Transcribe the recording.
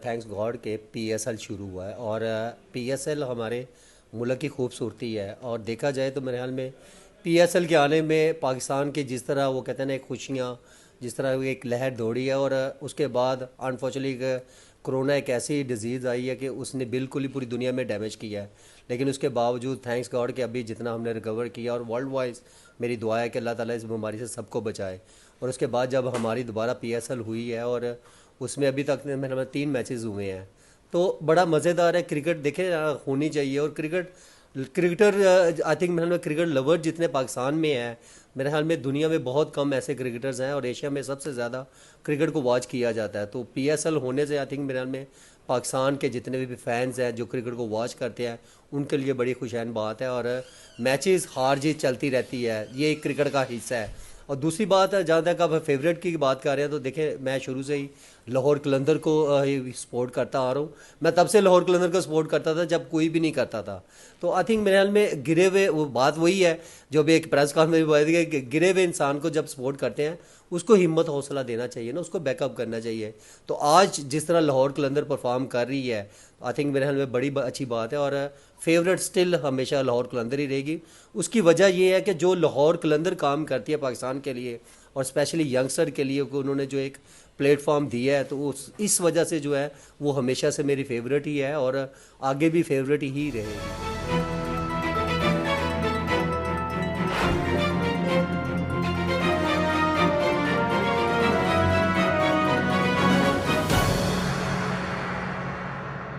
Thanks God के PSL शुरू हुआ है और पीएसएल हमारे मुल्क की खूबसूरती है। और देखा जाए तो मेरे ख्याल में पीएसएल के आने में पाकिस्तान के जिस तरह वो कहते हैं ना खुशियाँ, जिस तरह वो एक लहर दौड़ी है। और उसके बाद अनफॉर्चुनेटली कोरोना एक ऐसी डिज़ीज़ आई है कि उसने बिल्कुल ही पूरी दुनिया में डैमेज किया है। लेकिन उसके बावजूद थैंक्स गॉड कि अभी जितना हमने रिकवर किया, और वर्ल्ड वाइज मेरी दुआ है कि अल्लाह ताला इस बीमारी से सबको बचाए। और उसके बाद जब हमारी दोबारा पीएसएल हुई है और उसमें अभी तक मेरे 3 मैचेस हुए हैं, तो बड़ा मज़ेदार है। क्रिकेट देखें होनी चाहिए। और क्रिकेटर आई थिंक मेरे ख्याल में क्रिकेट लवर जितने पाकिस्तान में हैं, मेरे ख्याल में दुनिया में बहुत कम ऐसे क्रिकेटर्स हैं, और एशिया में सबसे ज़्यादा क्रिकेट को वॉच किया जाता है। तो पीएसएल होने से आई थिंक मेरे ख्याल में पाकिस्तान के जितने भी फैंस हैं जो क्रिकेट को वॉच करते हैं उनके लिए बड़ी खुशैन बात है। और मैचेस हार जीत चलती रहती है, ये एक क्रिकेट का हिस्सा है। और दूसरी बात है, जहाँ तक आप फेवरेट की बात कर रहे हैं, तो देखें मैं शुरू से ही लाहौर कलंदर को सपोर्ट करता आ रहा हूँ। मैं तब से लाहौर कलंदर को सपोर्ट करता था जब कोई भी नहीं करता था। तो आई थिंक मेरे ख्याल में गिरे हुए वो बात वही है जो भी एक प्रेस कॉन्फ्रेंस में बताई कि गिरे हुए इंसान को जब सपोर्ट करते हैं उसको हिम्मत हौसला देना चाहिए ना, उसको बैकअप करना चाहिए। तो आज जिस तरह लाहौर कलंदर परफॉर्म कर रही है, आई थिंक मेरे ख्याल में बड़ी अच्छी बात है। और फेवरेट स्टिल हमेशा लाहौर कलंदर ही रहेगी। उसकी वजह यह है कि जो लाहौर कलंदर काम करती है पाकिस्तान के लिए और स्पेशली यंगस्टर के लिए, को उन्होंने जो एक प्लेटफॉर्म दिया है, तो इस वजह से जो है वो हमेशा से मेरी फेवरेट ही है और आगे भी फेवरेट ही रहेगी।